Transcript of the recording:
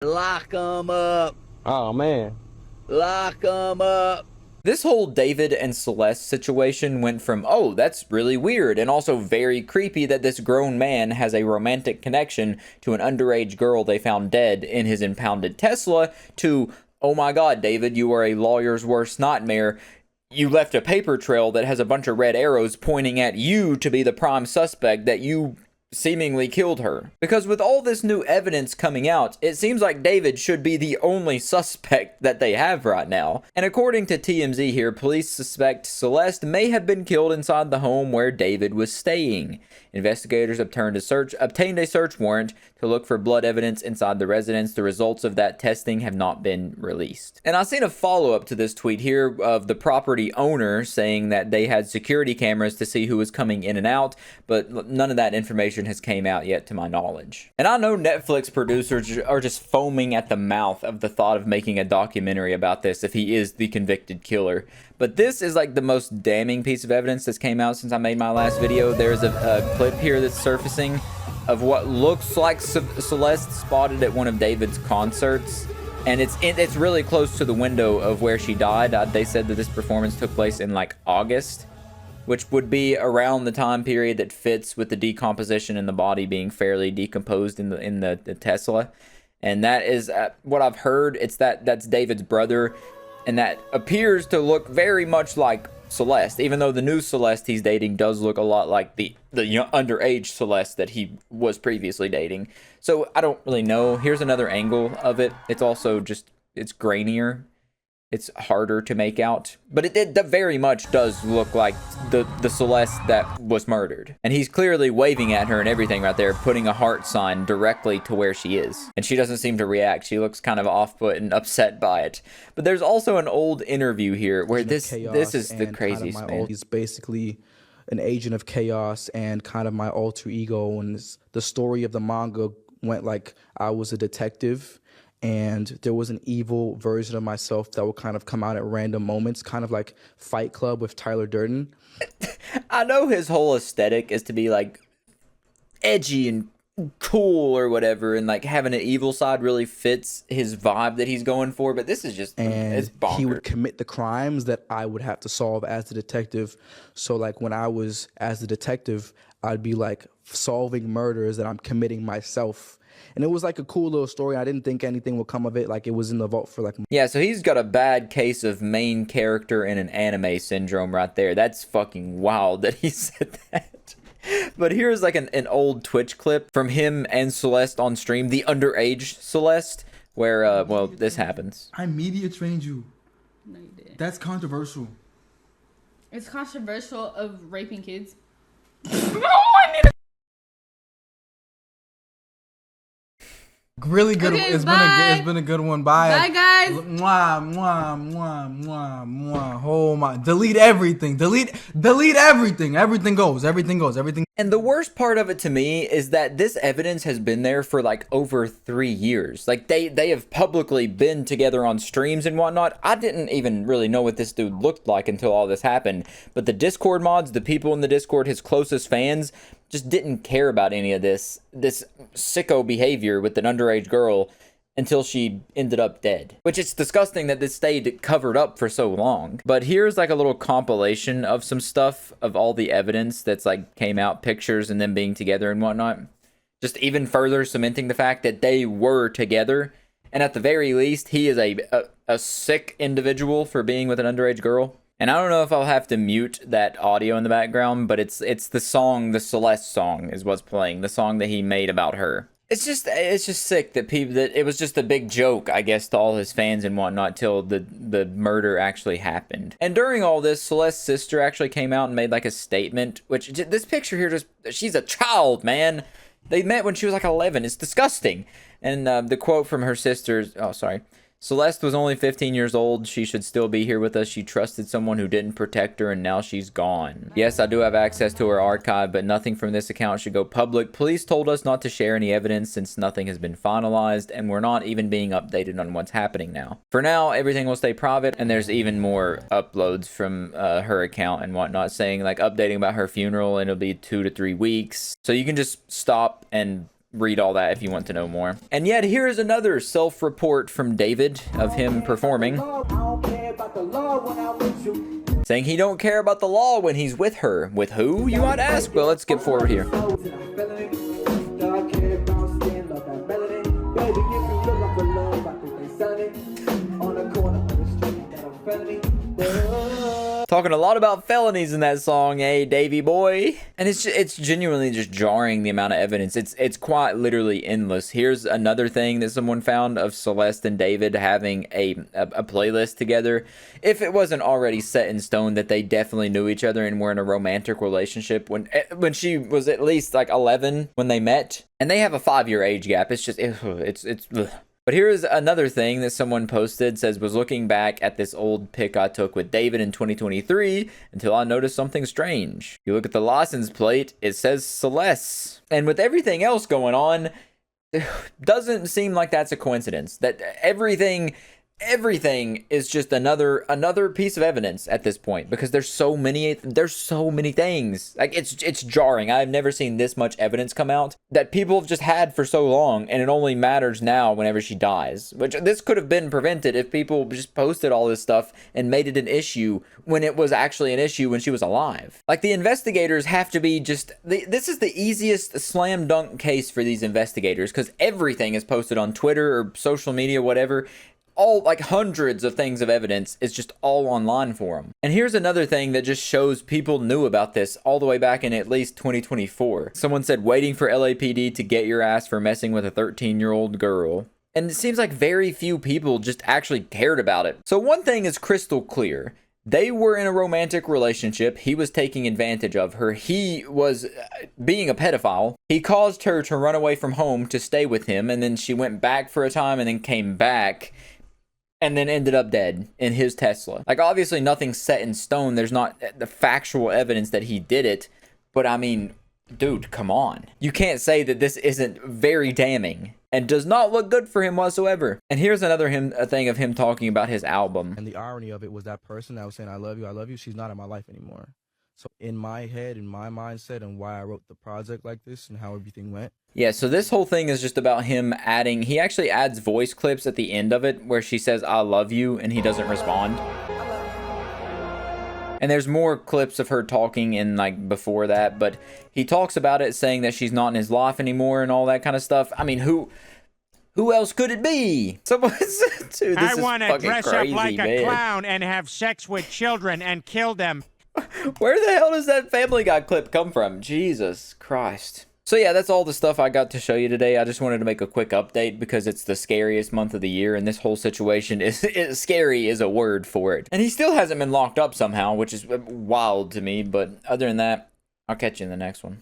Lock 'em up. Oh man. Lock 'em up. This whole David and Celeste situation went from, oh, that's really weird and also very creepy that this grown man has a romantic connection to an underage girl they found dead in his impounded Tesla, to, oh my god, David, you are a lawyer's worst nightmare. You left a paper trail that has a bunch of red arrows pointing at you to be the prime suspect, that you seemingly killed her. Because with all this new evidence coming out, it seems like David should be the only suspect that they have right now. And according to TMZ here, police suspect Celeste may have been killed inside the home where David was staying. Investigators obtained a search warrant to look for blood evidence inside the residence. The results of that testing have not been released. And I've seen a follow-up to this tweet here of the property owner saying that they had security cameras to see who was coming in and out, but none of that information has came out yet to my knowledge. And I know Netflix producers are just foaming at the mouth of the thought of making a documentary about this if he is the convicted killer. But this is like the most damning piece of evidence that's came out since I made my last video. There's a clip here that's surfacing of what looks like Celeste spotted at one of David's concerts. And it's really close to the window of where she died. They said that this performance took place in like August, which would be around the time period that fits with the decomposition in the body being fairly decomposed in the Tesla. And that is what I've heard. That's David's brother, and that appears to look very much like Celeste, even though the new Celeste he's dating does look a lot like the underage Celeste that he was previously dating. So I don't really know. Here's another angle of it. It's also just, it's grainier. It's harder to make out, but it very much does look like the Celeste that was murdered. And he's clearly waving at her and everything right there, putting a heart sign directly to where she is. And she doesn't seem to react. She looks kind of off-put and upset by it. But there's also an old interview here where this is the craziest, kind of man. He's basically an agent of chaos and kind of my alter ego. And the story of the manga went like I was a detective, and there was an evil version of myself that would kind of come out at random moments, kind of like Fight Club with Tyler Durden. I know his whole aesthetic is to be like edgy and cool or whatever, and like having an evil side really fits his vibe that he's going for, but this is just, it's bonkers. He would commit the crimes that I would have to solve as the detective. So like when I was as the detective, I'd be like solving murders that I'm committing myself. And it was like a cool little story. I didn't think anything would come of it. Like it was in the vault for like... Yeah, so he's got a bad case of main character in an anime syndrome right there. That's fucking wild that he said that. But here's like an old Twitch clip from him and Celeste on stream, the underage Celeste, where, well, this happens. I media trained you. No, you didn't. That's controversial. It's controversial of raping kids. Really good. Okay, it's been a good one. Bye. Bye, guys. Mwah, mwah, mwah, mwah, mwah. Oh my! Delete everything. Delete everything. Everything goes. And the worst part of it to me is that this evidence has been there for like over 3 years. Like they have publicly been together on streams and whatnot. I didn't even really know what this dude looked like until all this happened. But the Discord mods, the people in the Discord, his closest fans, just didn't care about any of this sicko behavior with an underage girl until she ended up dead. Which it's disgusting that this stayed covered up for so long. But here's like a little compilation of some stuff of all the evidence that's like came out, pictures and them being together and whatnot. Just even further cementing the fact that they were together. And at the very least, he is a sick individual for being with an underage girl. And I don't know if I'll have to mute that audio in the background, but it's the song, the Celeste song is what's playing, the song that he made about her. It's just sick that it was just a big joke, I guess, to all his fans and whatnot till the murder actually happened. And during all this, Celeste's sister actually came out and made like a statement, which this picture here she's a child, man. They met when she was like 11. It's disgusting. And the quote from her sister's, Celeste was only 15 years old. She should still be here with us. She trusted someone who didn't protect her, and now she's gone. Yes, I do have access to her archive, but nothing from this account should go public. Police told us not to share any evidence since nothing has been finalized, and we're not even being updated on what's happening now. For now, everything will stay private, and there's even more uploads from her account and whatnot, saying like updating about her funeral, and it'll be 2 to 3 weeks. So you can just stop and read all that if you want to know more. And yet, here is another self-report from David of him performing, saying he don't care about the law when he's with her. With who, you might ask? Well, let's skip forward here. Talking a lot about felonies in that song, eh, Davey boy? And it's genuinely just jarring, the amount of evidence. It's quite literally endless. Here's another thing that someone found of Celeste and David having a playlist together. If it wasn't already set in stone that they definitely knew each other and were in a romantic relationship when she was at least like 11 when they met, and they have a 5-year age gap. It's just it's ugh. But here is another thing that someone posted, says, was looking back at this old pic I took with David in 2023 until I noticed something strange. You look at the license plate, it says Celeste. And with everything else going on, it doesn't seem like that's a coincidence. That everything is just another piece of evidence at this point, because there's so many things. Like, it's jarring. I've never seen this much evidence come out that people have just had for so long, and it only matters now whenever she dies, which this could have been prevented if people just posted all this stuff and made it an issue when it was actually an issue when she was alive. Like, the investigators have to be this is the easiest slam dunk case for these investigators, because everything is posted on Twitter or social media, whatever. All, like, hundreds of things of evidence is just all online for them. And here's another thing that just shows people knew about this all the way back in at least 2024. Someone said, waiting for LAPD to get your ass for messing with a 13-year-old girl. And it seems like very few people just actually cared about it. So one thing is crystal clear. They were in a romantic relationship. He was taking advantage of her. He was being a pedophile. He caused her to run away from home to stay with him, and then she went back for a time and then came back, and then ended up dead in his Tesla. Like, obviously nothing's set in stone. There's not the factual evidence that he did it. But I mean, dude, come on. You can't say that this isn't very damning and does not look good for him whatsoever. And here's another thing of him talking about his album. And the irony of it was that person that was saying, I love you, she's not in my life anymore. So in my head, in my mindset, and why I wrote the project like this and how everything went. Yeah, so this whole thing is just about him he actually adds voice clips at the end of it where she says, I love you, and he doesn't respond. And there's more clips of her talking in, like, before that, but he talks about it, saying that she's not in his life anymore and all that kind of stuff. I mean, who else could it be? Dude, I want to dress up like a clown and have sex with children and kill them. Where the hell does that Family Guy clip come from? Jesus Christ. So yeah, that's all the stuff I got to show you today. I just wanted to make a quick update because it's the scariest month of the year, and this whole situation is scary is a word for it. And he still hasn't been locked up somehow, which is wild to me. But other than that, I'll catch you in the next one.